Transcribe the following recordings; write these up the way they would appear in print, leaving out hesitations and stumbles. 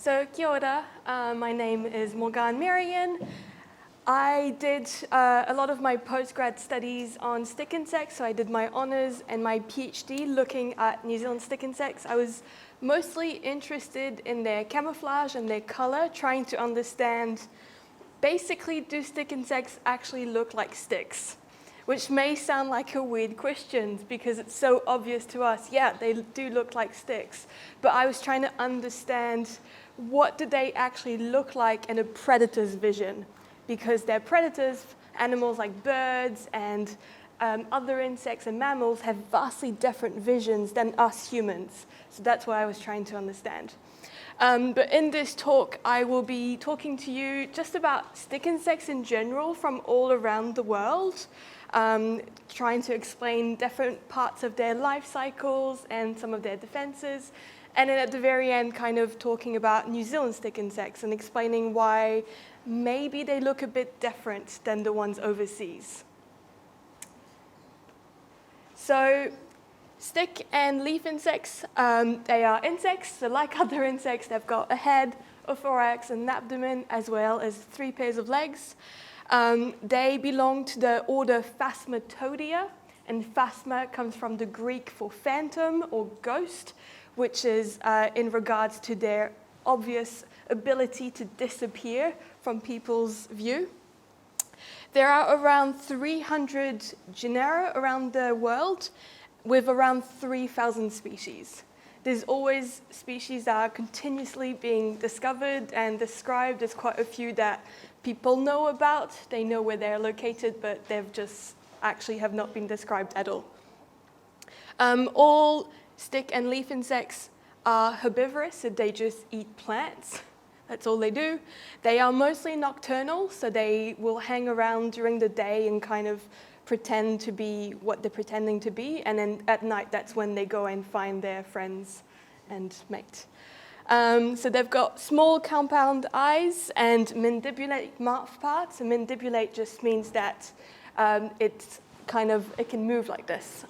So kia ora, my name is Morgane Merien. I did a lot of my postgrad studies on stick insects, so I did my honours and my PhD looking at New Zealand stick insects. I was mostly interested in their camouflage and their colour, trying to understand, basically, do stick insects actually look like sticks? Which may sound like a weird question because it's so obvious to us. Yeah, they do look like sticks. But I was trying to understand what do they actually look like in a predator's vision, because they're predators, animals like birds and other insects and mammals have vastly different visions than us humans. So that's what I was trying to understand. But in this talk, I will be talking to you just about stick insects in general from all around the world, trying to explain different parts of their life cycles and some of their defenses. And then at the very end, kind of talking about New Zealand stick insects and explaining why maybe they look a bit different than the ones overseas. So stick and leaf insects, they are insects. So like other insects, they've got a head, a thorax, and an abdomen, as well as 3 pairs of legs. They belong to the order Phasmatodea, and phasma comes from the Greek for phantom or ghost, which is in regards to their obvious ability to disappear from people's view. There are around 300 genera around the world, with around 3,000 species. There's always species that are continuously being discovered and described. There's quite a few that people know about. They know where they're located, but they've just actually have not been described at all. All stick and leaf insects are herbivorous, so they just eat plants. That's all they do. They are mostly nocturnal, so they will hang around during the day and kind of pretend to be what they're pretending to be, and then at night, that's when they go and find their friends and mate. So they've got small compound eyes and mandibulate mouth parts. And mandibulate just means that it can move like this.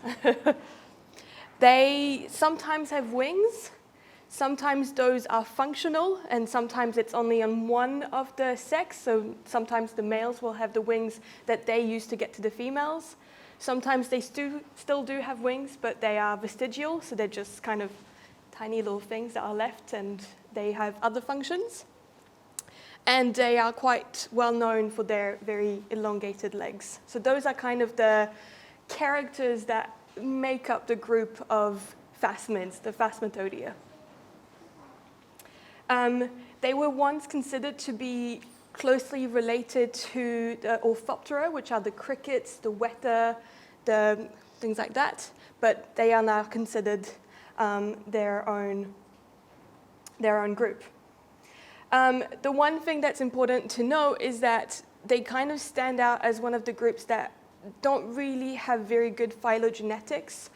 They sometimes have wings. Sometimes those are functional, and sometimes it's only on one of the sex. So sometimes the males will have the wings that they use to get to the females. Sometimes they still do have wings, but they are vestigial, so they're just kind of tiny little things that are left, and they have other functions. And they are quite well known for their very elongated legs. So those are kind of the characters that make up the group of phasmids, the Phasmatodea. They were once considered to be closely related to the Orthoptera, which are the crickets, the weta, the things like that, but they are now considered their own group. The one thing that's important to know is that they kind of stand out as one of the groups that don't really have very good phylogenetics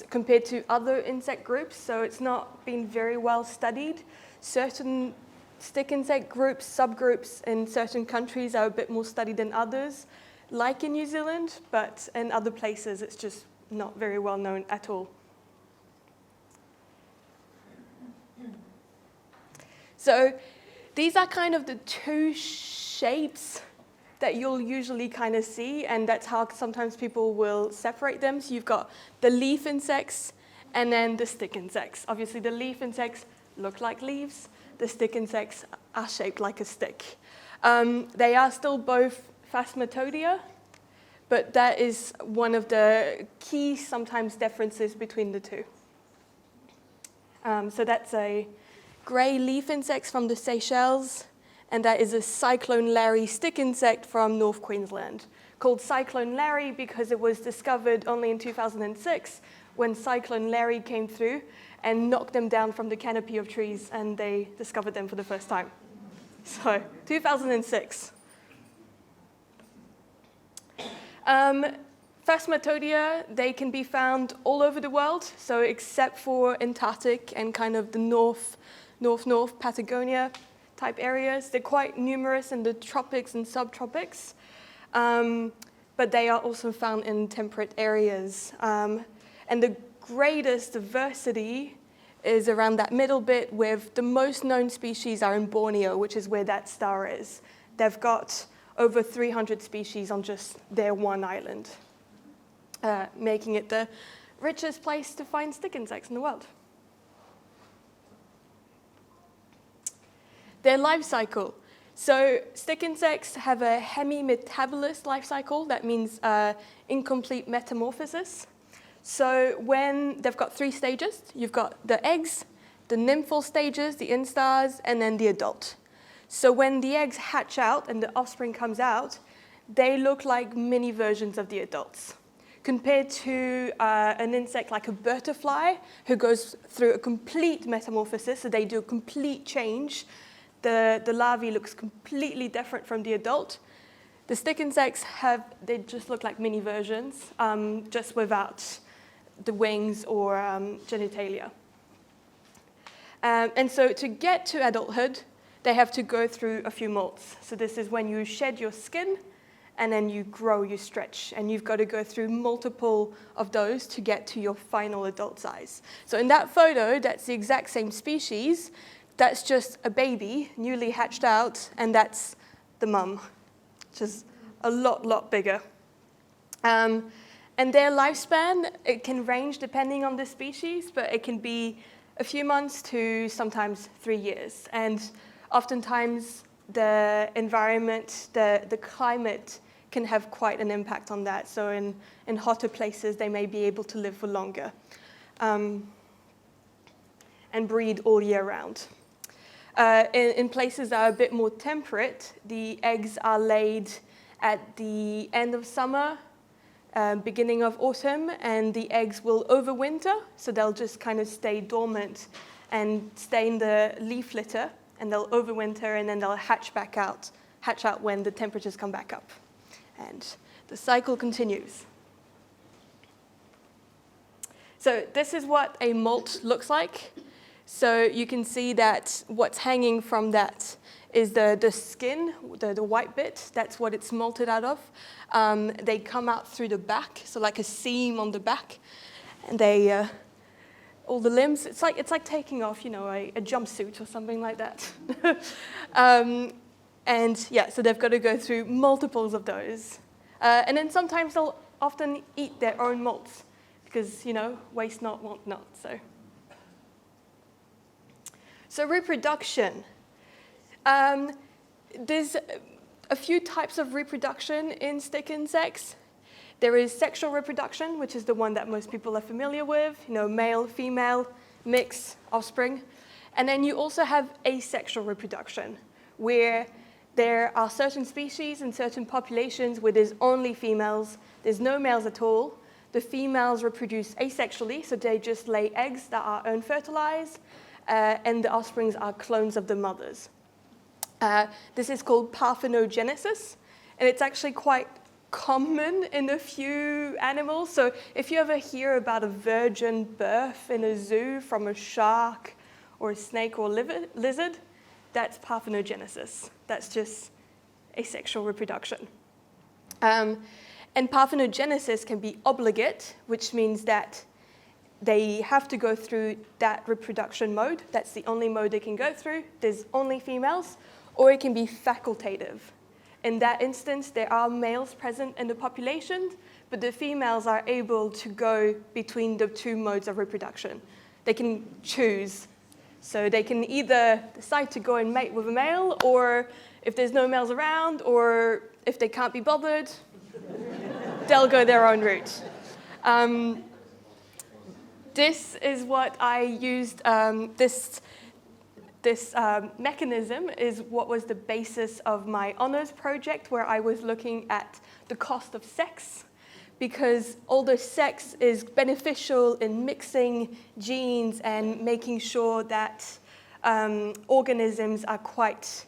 compared to other insect groups, so it's not been very well studied. Certain stick insect groups, subgroups in certain countries are a bit more studied than others, like in New Zealand, but in other places it's just not very well known at all. So these are kind of the two shapes that you'll usually kind of see, and that's how sometimes people will separate them. So you've got the leaf insects and then the stick insects. Obviously the leaf insects look like leaves. The stick insects are shaped like a stick. They are still both Phasmatodea, but that is one of the key sometimes differences between the two. So that's a grey leaf insect from the Seychelles, and that is a Cyclone Larry stick insect from North Queensland, called Cyclone Larry because it was discovered only in 2006 when Cyclone Larry came through and knocked them down from the canopy of trees, and they discovered them for the first time. So, 2006. Phasmatodea, they can be found all over the world, so except for Antarctic and kind of the north Patagonia type areas. They're quite numerous in the tropics and subtropics, but they are also found in temperate areas. And the greatest diversity is around that middle bit, with the most known species are in Borneo, which is where that star is. They've got over 300 species on just their one island, making it the richest place to find stick insects in the world. Their life cycle. So stick insects have a hemimetabolous life cycle. That means incomplete metamorphosis. So when they've got 3 stages, you've got the eggs, the nymphal stages, the instars, and then the adult. So when the eggs hatch out and the offspring comes out, they look like mini versions of the adults. Compared to an insect like a butterfly, who goes through a complete metamorphosis, so they do a complete change. The larvae looks completely different from the adult. The stick insects they just look like mini versions, just without the wings or genitalia. And so to get to adulthood, they have to go through a few molts. So this is when you shed your skin, and then you grow, you stretch, and you've got to go through multiple of those to get to your final adult size. So in that photo, that's the exact same species. That's just a baby, newly hatched out, and that's the mum, which is a lot bigger. And their lifespan, it can range depending on the species, but it can be a few months to sometimes 3 years. And oftentimes, the environment, the climate can have quite an impact on that. So in hotter places, they may be able to live for longer and breed all year round. In places that are a bit more temperate, the eggs are laid at the end of summer, beginning of autumn, and the eggs will overwinter, so they'll just kind of stay dormant and stay in the leaf litter, and they'll overwinter, and then they'll hatch out when the temperatures come back up. And the cycle continues. So this is what a molt looks like. So you can see that what's hanging from that is the skin, the white bit. That's what it's molted out of. They come out through the back, so like a seam on the back, and they all the limbs. It's like taking off, a jumpsuit or something like that. And yeah, so they've got to go through multiples of those, and then sometimes they'll often eat their own molts because waste not, want not. So reproduction. There's a few types of reproduction in stick insects. There is sexual reproduction, which is the one that most people are familiar with, male, female, mix, offspring. And then you also have asexual reproduction, where there are certain species and certain populations where there's only females, there's no males at all. The females reproduce asexually, so they just lay eggs that are unfertilized, and the offsprings are clones of the mothers. This is called parthenogenesis, and it's actually quite common in a few animals. So if you ever hear about a virgin birth in a zoo from a shark or a snake or lizard, that's parthenogenesis. That's just asexual reproduction. And parthenogenesis can be obligate, which means that they have to go through that reproduction mode. That's the only mode they can go through. There's only females. Or it can be facultative. In that instance, there are males present in the population, but the females are able to go between the 2 modes of reproduction. They can choose. So they can either decide to go and mate with a male, or if there's no males around, or if they can't be bothered, they'll go their own route. This is what I used. This mechanism is what was the basis of my honors project, where I was looking at the cost of sex, because although sex is beneficial in mixing genes and making sure that organisms are quite,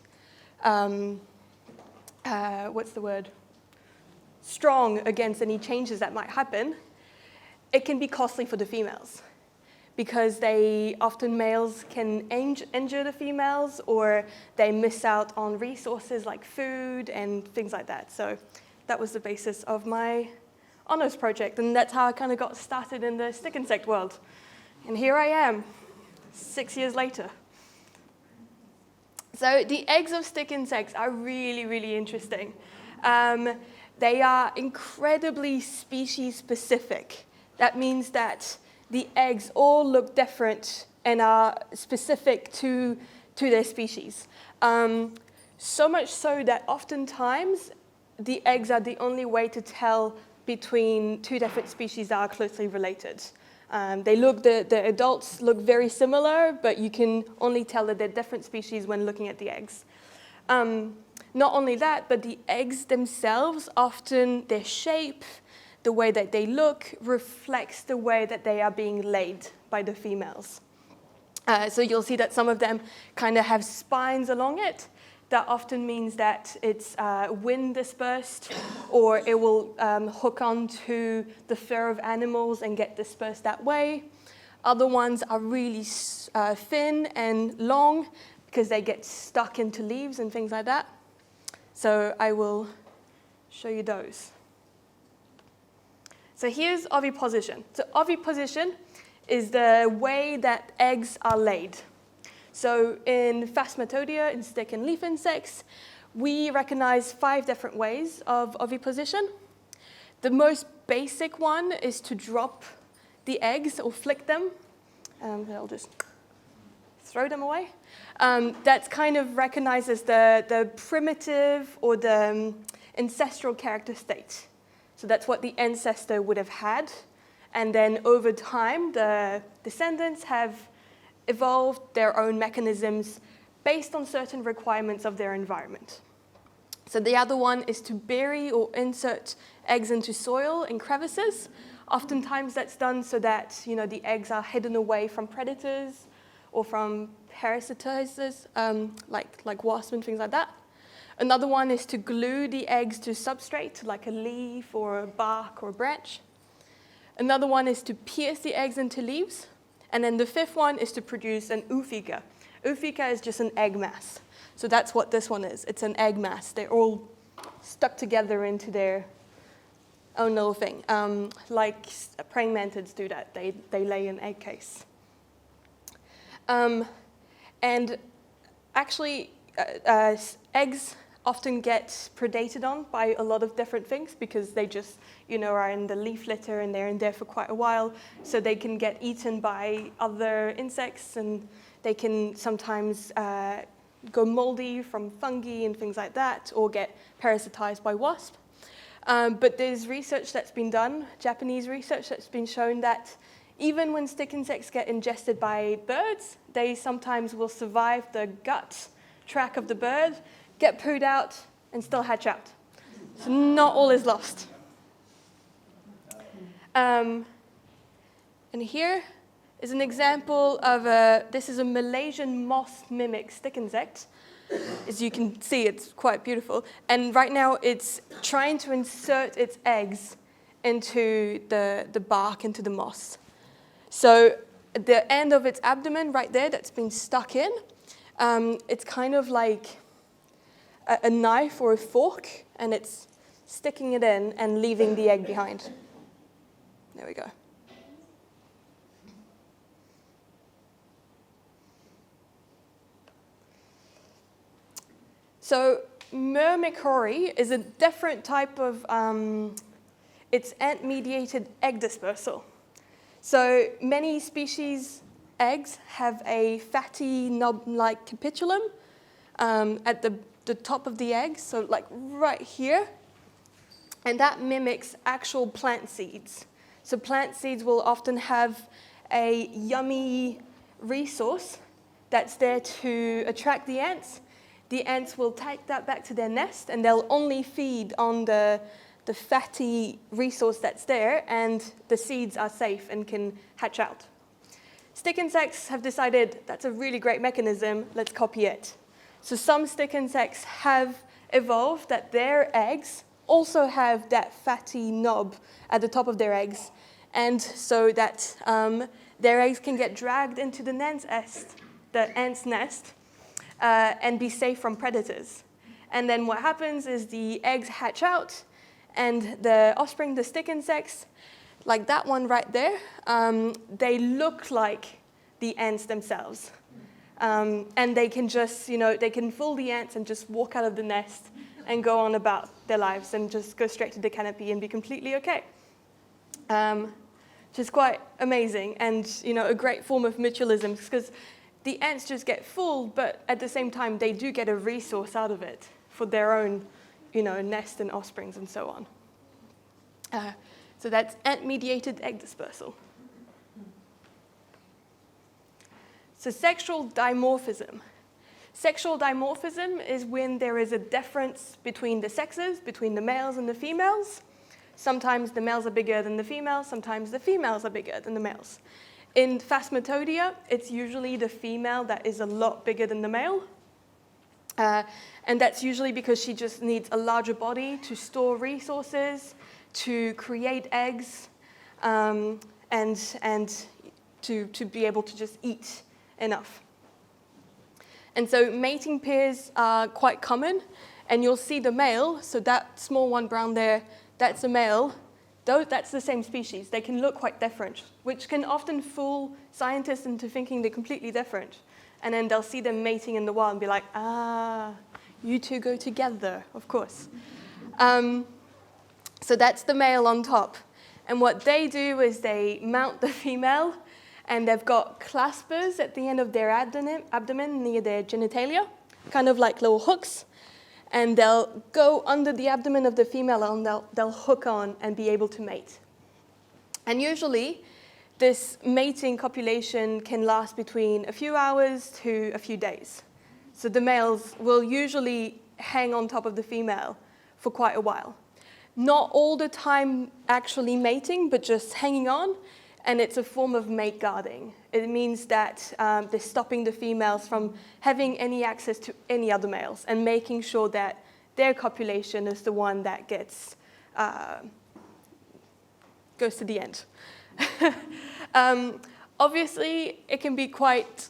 strong against any changes that might happen, it can be costly for the females, because males can injure the females, or they miss out on resources like food and things like that. So that was the basis of my honors project, and that's how I kind of got started in the stick insect world. And here I am. 6 years later. So the eggs of stick insects are really, really interesting. They are incredibly species specific. That means that the eggs all look different and are specific to their species. So much so that oftentimes the eggs are the only way to tell between two different species that are closely related. The adults look very similar, but you can only tell that they're different species when looking at the eggs. Not only that, but the eggs themselves, often their shape, the way that they look, reflects the way that they are being laid by the females. So you'll see that some of them kind of have spines along it. That often means that it's wind dispersed, or it will hook onto the fur of animals and get dispersed that way. Other ones are really thin and long because they get stuck into leaves and things like that. So I will show you those. So here's oviposition. So oviposition is the way that eggs are laid. So in Phasmatodea, in stick and leaf insects, we recognize 5 different ways of oviposition. The most basic one is to drop the eggs or flick them. I'll just throw them away. That's kind of recognized as the primitive or the ancestral character state. So that's what the ancestor would have had. And then over time, the descendants have evolved their own mechanisms based on certain requirements of their environment. So the other one is to bury or insert eggs into soil in crevices. Oftentimes that's done so that the eggs are hidden away from predators or from parasitizers like wasps and things like that. Another one is to glue the eggs to substrate like a leaf or a bark or a branch. Another one is to pierce the eggs into leaves. And then the 5th one is to produce an ootheca. Ootheca is just an egg mass. So that's what this one is. It's an egg mass. They're all stuck together into their own little thing. Like praying mantids do that. They lay an egg case. And actually, eggs often get predated on by a lot of different things because they just, are in the leaf litter and they're in there for quite a while. So they can get eaten by other insects, and they can sometimes go moldy from fungi and things like that, or get parasitized by wasps. But there's research that's been done, Japanese research, that's been shown that even when stick insects get ingested by birds, they sometimes will survive the gut tract of the bird, get pooed out, and still hatch out. So not all is lost. And here is an example of this is a Malaysian moss mimic stick insect. As you can see, it's quite beautiful. And right now, it's trying to insert its eggs into the bark, into the moss. So the end of its abdomen right there that's been stuck in, it's kind of like a knife or a fork, and it's sticking it in and leaving the egg behind. There we go. So Mercori is a different type of, it's ant-mediated egg dispersal. So many species' eggs have a fatty knob-like capitulum at the top of the egg, so like right here. And that mimics actual plant seeds. So plant seeds will often have a yummy resource that's there to attract the ants. The ants will take that back to their nest, and they'll only feed on the fatty resource that's there, and the seeds are safe and can hatch out. Stick insects have decided that's a really great mechanism, let's copy it. So some stick insects have evolved that their eggs also have that fatty knob at the top of their eggs, and so that their eggs can get dragged into the ant's nest and be safe from predators. And then what happens is the eggs hatch out, and the offspring, the stick insects, like that one right there, they look like the ants themselves. And they can just, they can fool the ants and just walk out of the nest and go on about their lives and just go straight to the canopy and be completely okay. Which is quite amazing and, a great form of mutualism because the ants just get fooled, but at the same time, they do get a resource out of it for their own, nest and offsprings and so on. So that's ant-mediated egg dispersal. So sexual dimorphism. Sexual dimorphism is when there is a difference between the sexes, between the males and the females. Sometimes the males are bigger than the females, sometimes the females are bigger than the males. In Phasmatodea, it's usually the female that is a lot bigger than the male. And that's usually because she just needs a larger body to store resources, to create eggs, and to be able to just eat enough. And so mating pairs are quite common, and you'll see the male, so that small one brown there, that's a male. Though that's the same species, they can look quite different, which can often fool scientists into thinking they're completely different. And then they'll see them mating in the wild and be like, you two go together, of course. So that's the male on top. And what they do is they mount the female, and they've got claspers at the end of their abdomen near their genitalia, kind of like little hooks. And they'll go under the abdomen of the female and they'll hook on and be able to mate. And usually, this mating copulation can last between a few hours to a few days. So the males will usually hang on top of the female for quite a while. Not all the time actually mating, but just hanging on. And it's a form of mate guarding. It means that they're stopping the females from having any access to any other males and making sure that their copulation is the one that goes to the end. Obviously, it can be quite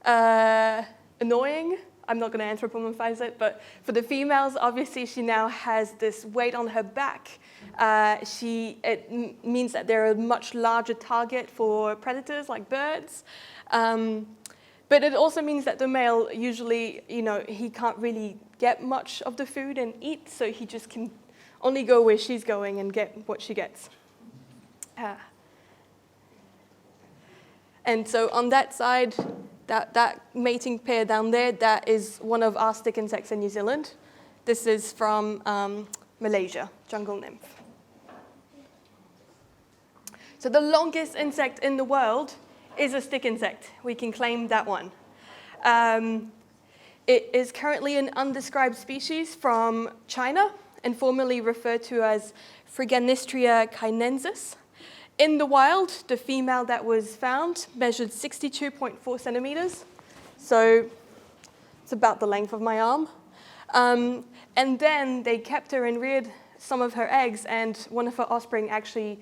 annoying. I'm not going to anthropomorphize it, but for the females, obviously, she now has this weight on her back. It means that they're a much larger target for predators like birds. But it also means that the male usually, he can't really get much of the food and eat, so he just can only go where she's going and get what she gets. And so on that side, that mating pair down there, that is one of our stick insects in New Zealand. This is from Malaysia, jungle nymph. So the longest insect in the world is a stick insect. We can claim that one. It is currently an undescribed species from China and formerly referred to as Phryganistria cainensis. In the wild, the female that was found measured 62.4 centimeters. So it's about the length of my arm. And then they kept her and reared some of her eggs, and one of her offspring actually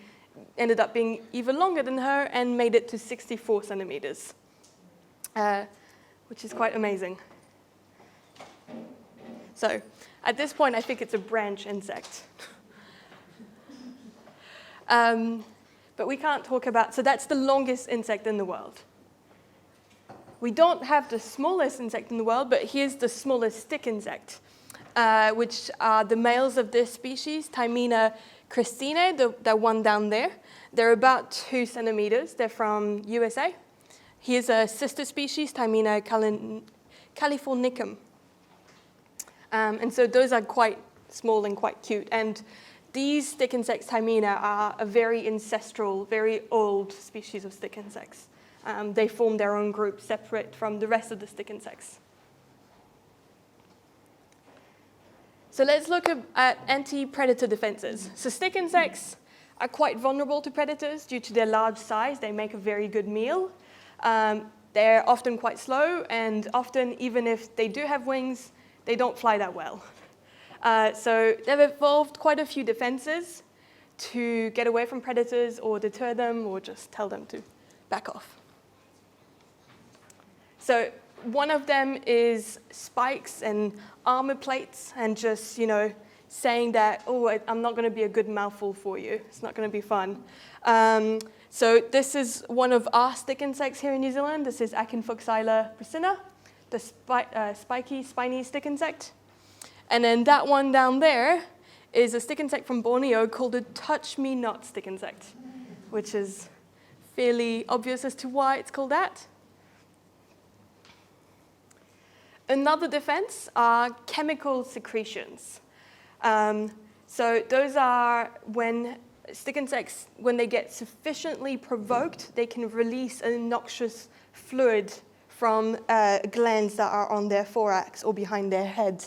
ended up being even longer than her and made it to 64 centimeters, which is quite amazing. So at this point, I think it's a branch insect. But we can't talk about, so that's the longest insect in the world. We don't have the smallest insect in the world, but here's the smallest stick insect, which are the males of this species, Thymina christinae, the one down there. They're about 2 centimeters. They're from USA. Here's a sister species, Thymina californicum. And so those are quite small and quite cute. And these stick insects, Thymina, are a very ancestral, very old species of stick insects. They form their own group separate from the rest of the stick insects. So let's look at anti-predator defenses. So stick insects are quite vulnerable to predators due to their large size. They make a very good meal. They're often quite slow, and often, even if they do have wings, they don't fly that well. So they've evolved quite a few defenses to get away from predators or deter them or just tell them to back off. So one of them is spikes and armor plates and just, saying that, oh, I'm not going to be a good mouthful for you. It's not going to be fun. So this is one of our stick insects here in New Zealand. This is Acinfoxyla priscina, the spiky, spiny stick insect. And then that one down there is a stick insect from Borneo called a touch-me-not stick insect, which is fairly obvious as to why it's called that. Another defense are chemical secretions. So those are when stick insects, when they get sufficiently provoked, they can release a noxious fluid from glands that are on their thorax or behind their head.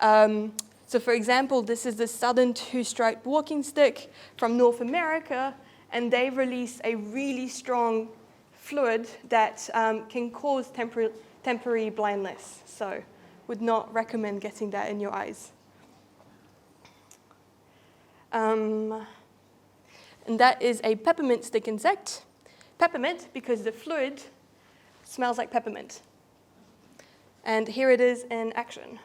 So for example, this is the southern two-striped walking stick from North America, and they release a really strong fluid that can cause temporary blindness. So would not recommend getting that in your eyes. And that is a peppermint stick insect. Peppermint because the fluid smells like peppermint. And here it is in action.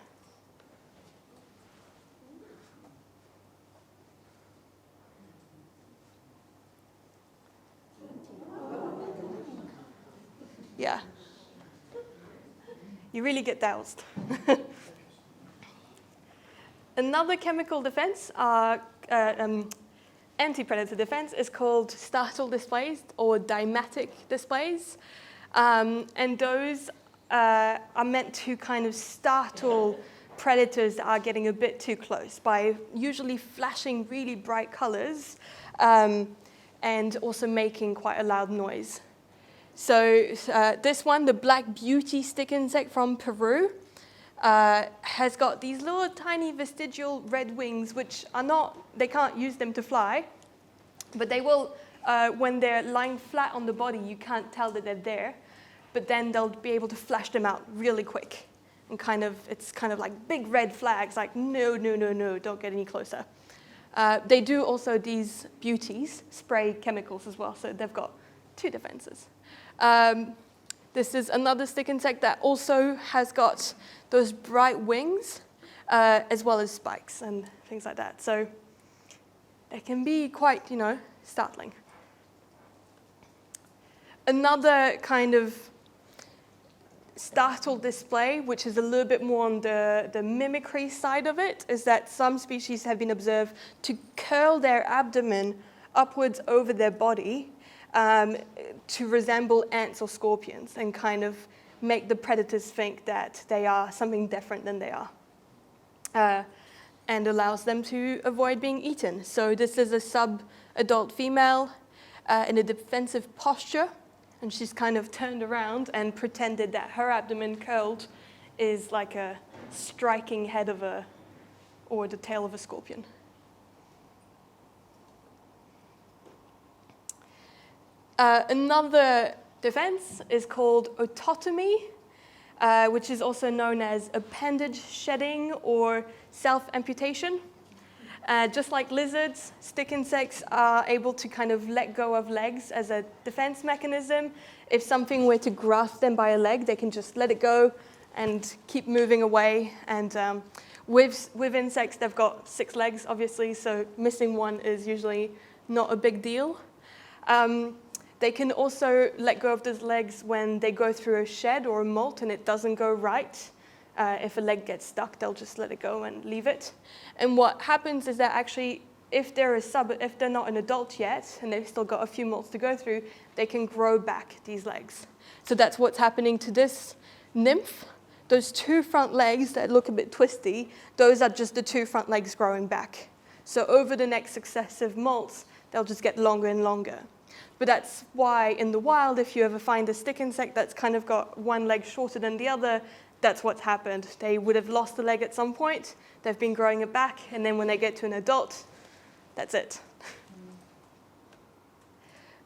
Yeah. You really get doused. Another chemical defense, anti-predator defense, is called startle displays or dimatic displays. And those are meant to kind of startle predators that are getting a bit too close by usually flashing really bright colors and also making quite a loud noise. So this one, the black beauty stick insect from Peru, has got these little tiny vestigial red wings, which are not, they can't use them to fly, but they will, when they're lying flat on the body, you can't tell that they're there, but then they'll be able to flash them out really quick. And it's kind of like big red flags, like no, no, no, no, don't get any closer. They do also, these beauties, spray chemicals as well, so they've got two defenses. This is another stick insect that also has got those bright wings, as well as spikes and things like that. So it can be quite, startling. Another kind of startle display, which is a little bit more on the mimicry side of it, is that some species have been observed to curl their abdomen upwards over their body to resemble ants or scorpions and kind of make the predators think that they are something different than they are, and allows them to avoid being eaten. So this is a sub-adult female in a defensive posture, and she's kind of turned around and pretended that her abdomen curled is like a striking head of or the tail of a scorpion. Another defense is called autotomy, which is also known as appendage shedding or self-amputation. Just like lizards, stick insects are able to kind of let go of legs as a defense mechanism. If something were to grasp them by a leg, they can just let it go and keep moving away. And with insects, they've got 6 legs, obviously, so missing one is usually not a big deal. They can also let go of those legs when they go through a shed or a molt and it doesn't go right. If a leg gets stuck, they'll just let it go and leave it. And what happens is that actually, if they're not an adult yet and they've still got a few molts to go through, they can grow back these legs. So that's what's happening to this nymph. Those 2 front legs that look a bit twisty, those are just the 2 front legs growing back. So over the next successive molts, they'll just get longer and longer. But that's why in the wild, if you ever find a stick insect that's kind of got 1 leg shorter than the other, that's what's happened. They would have lost the leg at some point, they've been growing it back, and then when they get to an adult, that's it.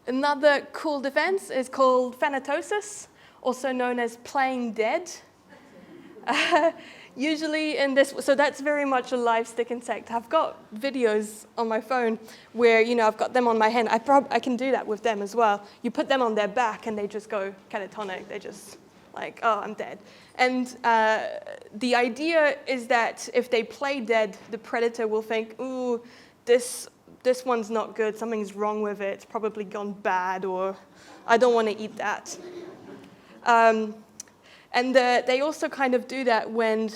Another cool defense is called phanatosis, also known as playing dead. Usually in this, so that's very much a live stick insect. I've got videos on my phone where, I've got them on my hand. I can do that with them as well. You put them on their back and they just go catatonic. They just like, oh, I'm dead. And the idea is that if they play dead, the predator will think, ooh, this this one's not good, something's wrong with it, it's probably gone bad, or I don't want to eat that. They also kind of do that when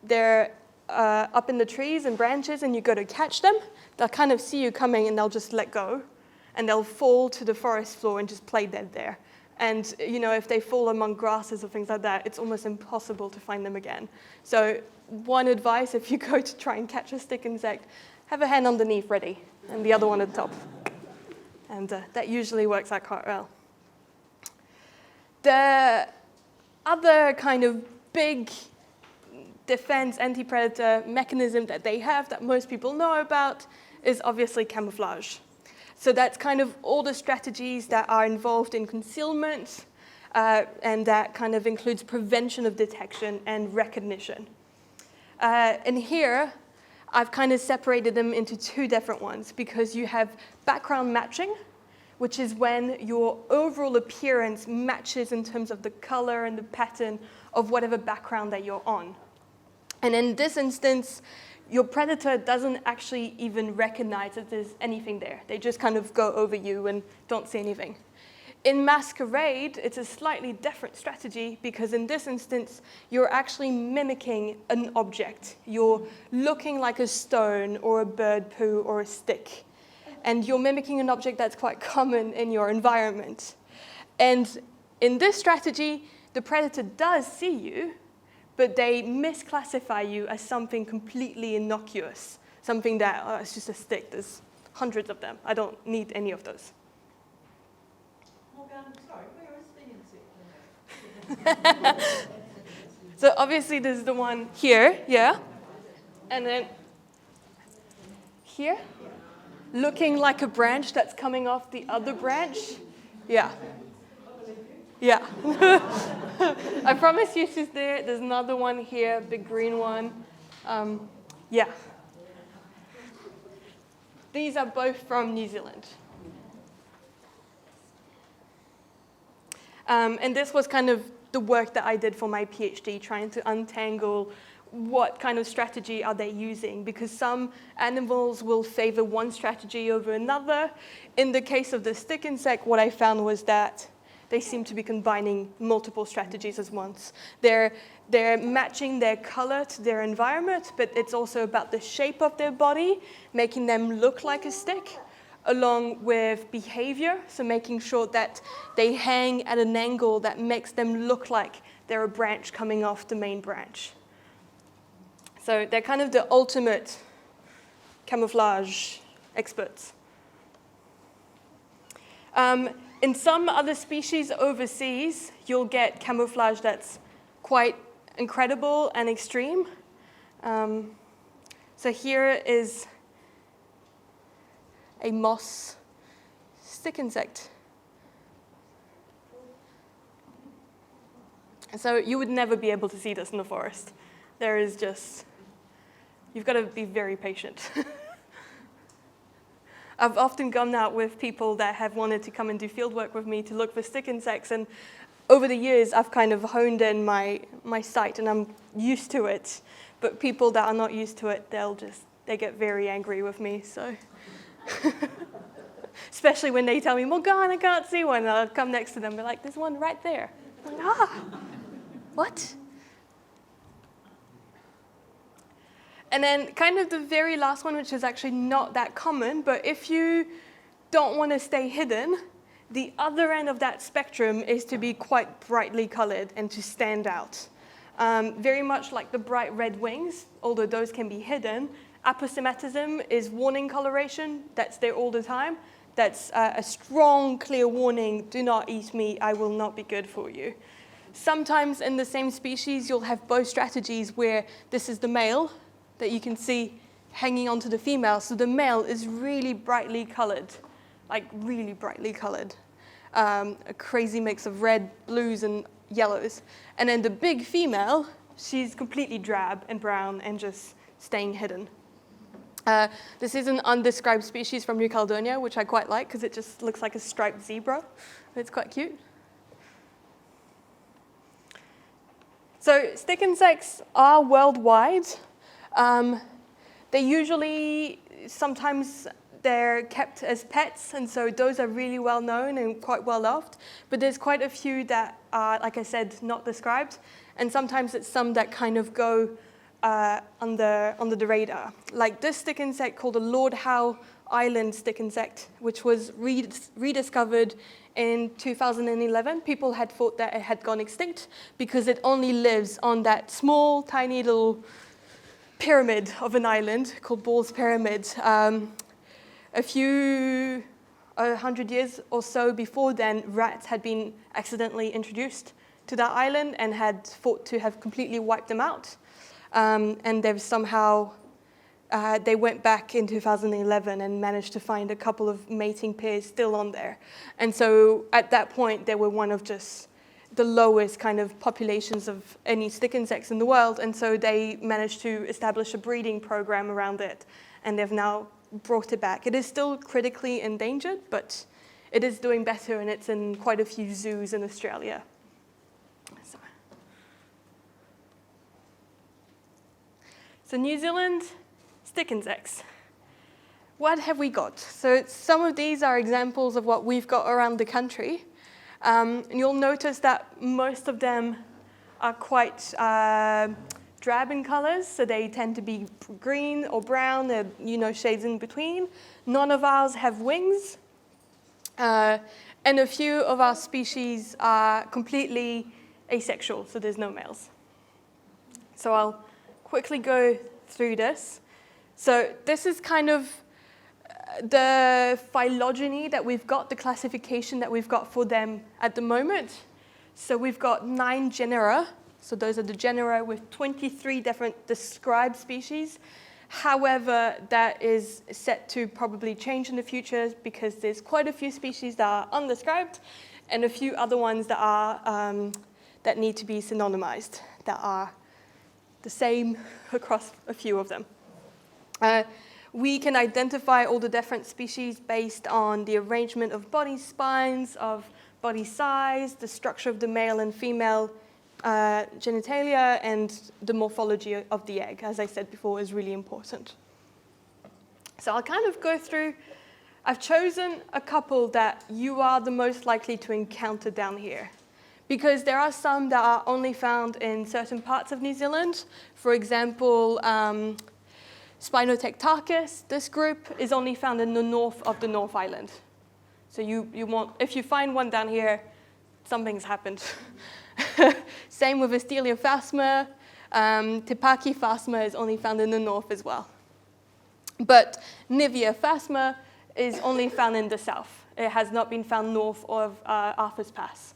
they're up in the trees and branches and you go to catch them. They'll kind of see you coming and they'll just let go, and they'll fall to the forest floor and just play dead there. And if they fall among grasses or things like that, it's almost impossible to find them again. So one advice, if you go to try and catch a stick insect, have a hand underneath ready, and the other one at the top. And that usually works out quite well. The other kind of big defense anti-predator mechanism that they have that most people know about is obviously camouflage. So that's kind of all the strategies that are involved in concealment, and that kind of includes prevention of detection and recognition. And here, I've kind of separated them into two different ones, because you have background matching, which is when your overall appearance matches in terms of the color and the pattern of whatever background that you're on. And in this instance, your predator doesn't actually even recognize that there's anything there. They just kind of go over you and don't see anything. In Masquerade, it's a slightly different strategy, because in this instance, you're actually mimicking an object. You're looking like a stone or a bird poo or a stick. And you're mimicking an object that's quite common in your environment. And in this strategy, the predator does see you, but they misclassify you as something completely innocuous, something that, oh, it's just a stick. There's hundreds of them. I don't need any of those. Sorry, where is the So obviously there's the one here, yeah? And then here, looking like a branch that's coming off the other branch. Yeah. Yeah. I promise you she's there. There's another one here, big green one. Yeah. These are both from New Zealand. And this was kind of the work that I did for my PhD, trying to untangle what kind of strategy are they using, because some animals will favor one strategy over another. In the case of the stick insect, what I found was that they seem to be combining multiple strategies at once. They're matching their color to their environment, but it's also about the shape of their body, making them look like a stick, along with behavior, so making sure that they hang at an angle that makes them look like they're a branch coming off the main branch. So they're kind of the ultimate camouflage experts. In some other species overseas, you'll get camouflage that's quite incredible and extreme. So here is a moss stick insect. So you would never be able to see this in the forest. There is just, you've got to be very patient. I've often gone out with people that have wanted to come and do field work with me to look for stick insects, and over the years I've kind of honed in my sight and I'm used to it. But people that are not used to it, they get very angry with me, so. Especially when they tell me, Morgane, I can't see one, and I'll come next to them and be like, there's one right there. I'm like, what? And then kind of the very last one, which is actually not that common, but if you don't want to stay hidden, the other end of that spectrum is to be quite brightly colored and to stand out. Very much like the bright red wings, although those can be hidden. Aposematism is warning coloration. That's there all the time. That's a strong, clear warning, do not eat me, I will not be good for you. Sometimes in the same species, you'll have both strategies where this is the male that you can see hanging onto the female. So the male is really brightly colored, like really brightly colored. A crazy mix of red, blues, and yellows. And then the big female, she's completely drab and brown and just staying hidden. This is an undescribed species from New Caledonia, which I quite like because it just looks like a striped zebra. It's quite cute. So stick insects are worldwide. They usually sometimes they're kept as pets, and so those are really well known and quite well loved. But there's quite a few that are, like I said, not described, and sometimes it's some that kind of go under the radar. Like this stick insect called the Lord Howe Island stick insect, which was rediscovered in 2011. People had thought that it had gone extinct because it only lives on that small, tiny little pyramid of an island called Ball's Pyramid. A few 100 years or so before then, rats had been accidentally introduced to that island and had thought to have completely wiped them out. And they've somehow, they went back in 2011 and managed to find a couple of mating pairs still on there. And so at that point, they were one of just the lowest kind of populations of any stick insects in the world. And so they managed to establish a breeding program around it. And they've now brought it back. It is still critically endangered, but it is doing better, and it's in quite a few zoos in Australia. So New Zealand stick insects. What have we got? So some of these are examples of what we've got around the country. And you'll notice that most of them are quite drab in colors, so they tend to be green or brown, shades in between. None of ours have wings, and a few of our species are completely asexual, so there's no males. So I'll quickly go through this. So this is kind of the phylogeny that we've got, the classification that we've got for them at the moment. So we've got 9 genera. So those are the genera with 23 different described species. However, that is set to probably change in the future because there's quite a few species that are undescribed and a few other ones that are that need to be synonymized, that are the same across a few of them. We can identify all the different species based on the arrangement of body spines, of body size, the structure of the male and female genitalia, and the morphology of the egg, as I said before, is really important. So I'll kind of go through. I've chosen a couple that you are the most likely to encounter down here, because there are some that are only found in certain parts of New Zealand. For example, Spinotectarchus, this group is only found in the north of the North Island. So if you find one down here, something's happened. Same with Asteleophasma. Tipaki phasma is only found in the north as well. But Niveophasma is only found in the south. It has not been found north of Arthur's Pass.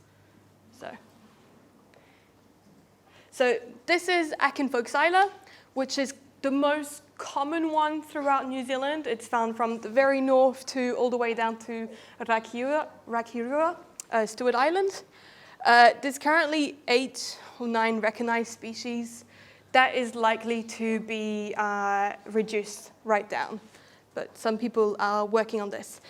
So this is Acinfoxyla, which is the most common one throughout New Zealand. It's found from the very north to all the way down to Rakirua, Stewart Island. There's currently 8 or 9 recognized species. That is likely to be reduced right down, but some people are working on this.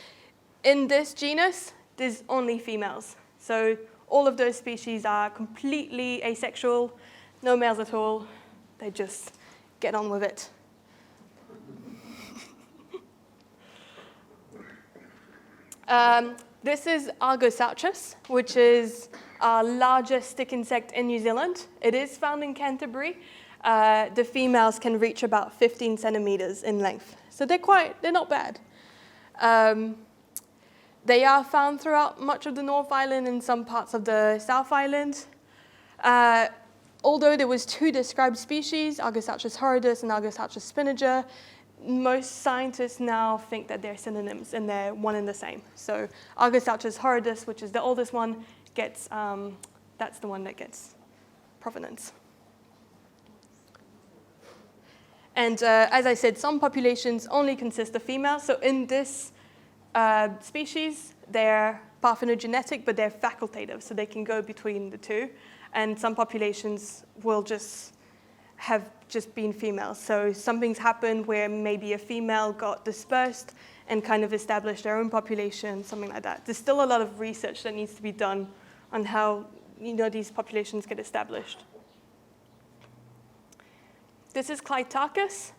In this genus, there's only females. So all of those species are completely asexual, no males at all. They just get on with it. This is Argosauchus, which is our largest stick insect in New Zealand. It is found in Canterbury. The females can reach about 15 centimeters in length. So they're not bad. They are found throughout much of the North Island and some parts of the South Island. Although there was 2 described species, Argosauchus horridus and Argosauchus spinager, most scientists now think that they're synonyms and they're one and the same. So Argosauchus horridus, which is the oldest one, gets that's the one that gets provenance. And as I said, some populations only consist of females. So in this species, they're parthenogenetic, but they're facultative, so they can go between the 2. And some populations will just have been females. So something's happened where maybe a female got dispersed and kind of established their own population, something like that. There's still a lot of research that needs to be done on how these populations get established. This is Clitarchus.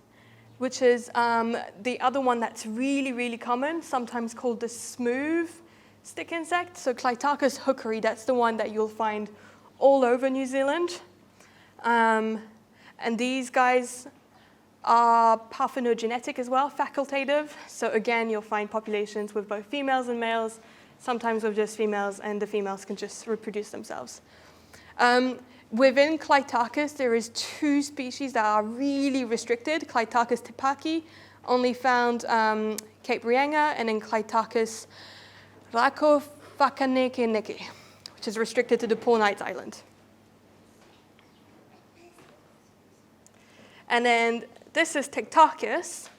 which is the other one that's really, really common, sometimes called the smooth stick insect. So Clitarchus hookeri, that's the one that you'll find all over New Zealand. And these guys are parthenogenetic as well, facultative. So again, you'll find populations with both females and males, sometimes with just females, and the females can just reproduce themselves. Within Clitarchus, there is 2 species that are really restricted. Clitarchus tipaki, only found Cape Reinga, and then Clitarchus rakowhakaneke, which is restricted to the Poor Knights Island. And then this is Tiktarchus.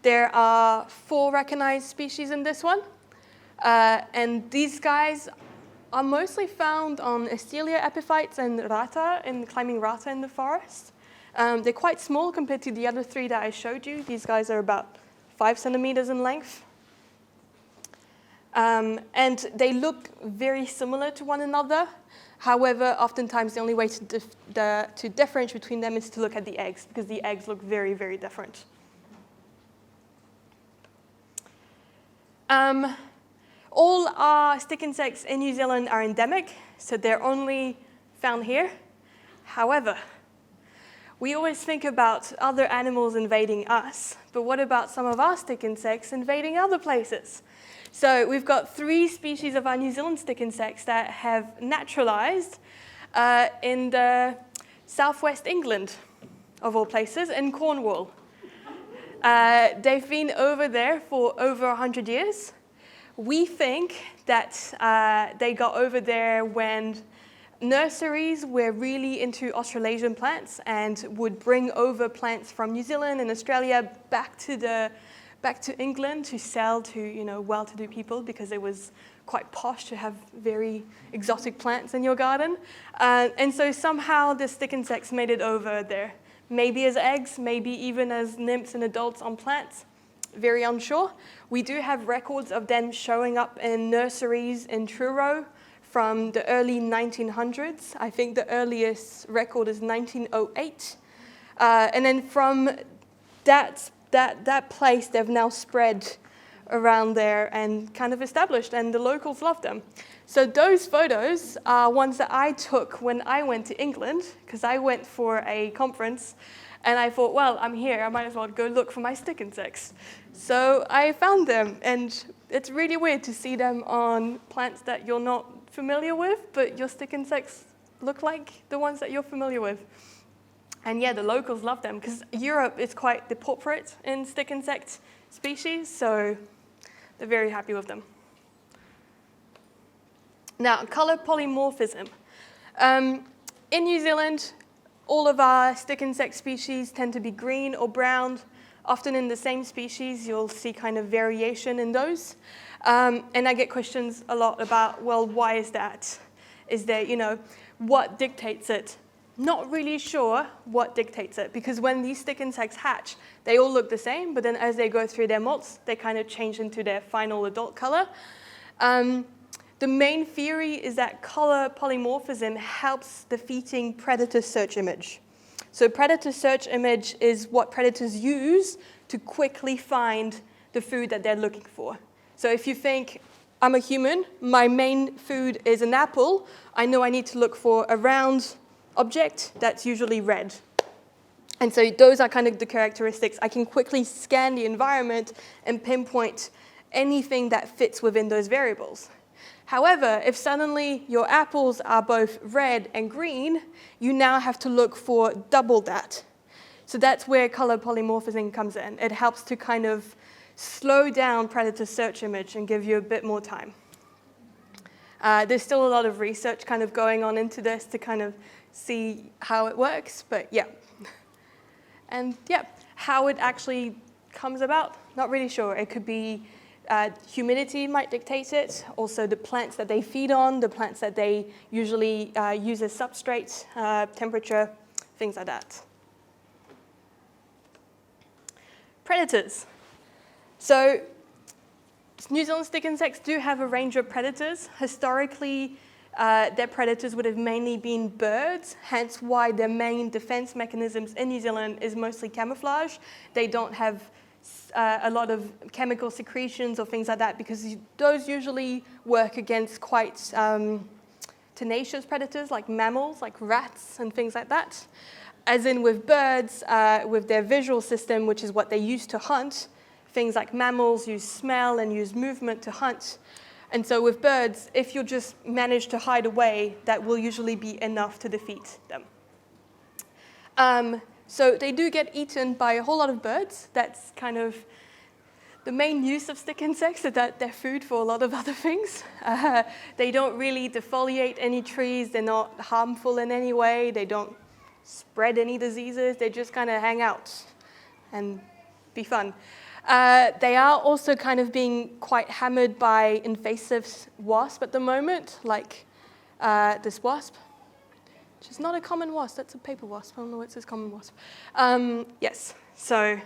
There are 4 recognized species in this one. And these guys are mostly found on Astelia epiphytes and rata, climbing rata in the forest. They're quite small compared to the other 3 that I showed you. These guys are about 5 centimeters in length. And they look very similar to one another. However, oftentimes the only way to differentiate between them is to look at the eggs, because the eggs look very, very different. All our stick insects in New Zealand are endemic, so they're only found here. However, we always think about other animals invading us, but what about some of our stick insects invading other places? So we've got 3 species of our New Zealand stick insects that have naturalized in the southwest England, of all places, in Cornwall. They've been over there for over 100 years. We think that they got over there when nurseries were really into Australasian plants and would bring over plants from New Zealand and Australia back to England to sell to well-to-do people, because it was quite posh to have very exotic plants in your garden. And so somehow the stick insects made it over there. Maybe as eggs, maybe even as nymphs and adults on plants. Very unsure. We do have records of them showing up in nurseries in Truro from the early 1900s. I think the earliest record is 1908. And then from that place, they've now spread around there and kind of established, and the locals love them. So those photos are ones that I took when I went to England, because I went for a conference, and I thought, well, I'm here, I might as well go look for my stick insects. So I found them, and it's really weird to see them on plants that you're not familiar with, but your stick insects look like the ones that you're familiar with. And yeah, the locals love them, because Europe is quite depauperate in stick insect species, so they're very happy with them. Now, color polymorphism. In New Zealand, all of our stick insect species tend to be green or brown. Often in the same species, you'll see kind of variation in those. And I get questions a lot about, well, why is that? Is there, what dictates it? Not really sure what dictates it, because when these stick insects hatch, they all look the same, but then as they go through their molts, they kind of change into their final adult color. The main theory is that color polymorphism helps defeating predator search image. So predator search image is what predators use to quickly find the food that they're looking for. So if you think, I'm a human, my main food is an apple, I know I need to look for a round object that's usually red. And so those are kind of the characteristics. I can quickly scan the environment and pinpoint anything that fits within those variables. However, if suddenly your apples are both red and green, you now have to look for double that. So that's where color polymorphism comes in. It helps to kind of slow down predator search image and give you a bit more time. There's still a lot of research kind of going on into this to kind of see how it works, but yeah. And yeah, how it actually comes about, not really sure. It could be humidity might dictate it, also the plants that they feed on, the plants that they usually use as substrate, temperature, things like that. Predators. So New Zealand stick insects do have a range of predators. Historically, their predators would have mainly been birds, hence why their main defense mechanisms in New Zealand is mostly camouflage. They don't have a lot of chemical secretions or things like that because those usually work against quite tenacious predators like mammals, like rats and things like that. As in with birds, with their visual system, which is what they use to hunt, things like mammals use smell and use movement to hunt. And so with birds, if you just manage to hide away, that will usually be enough to defeat them. So they do get eaten by a whole lot of birds. That's kind of the main use of stick insects, is that they're food for a lot of other things. They don't really defoliate any trees. They're not harmful in any way. They don't spread any diseases. They just kind of hang out and be fun. They are also kind of being quite hammered by invasive wasps at the moment, like this wasp, which is not a common wasp. That's a paper wasp. I don't know what's this common wasp. Yes, so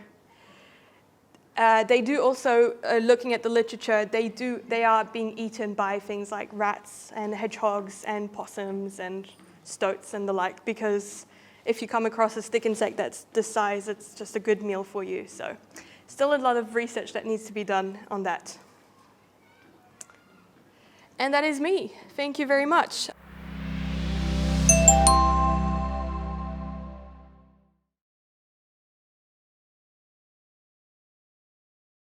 they do also, looking at the literature, they are being eaten by things like rats and hedgehogs and possums and stoats and the like, because if you come across a stick insect that's this size, it's just a good meal for you. So still a lot of research that needs to be done on that. And that is me. Thank you very much.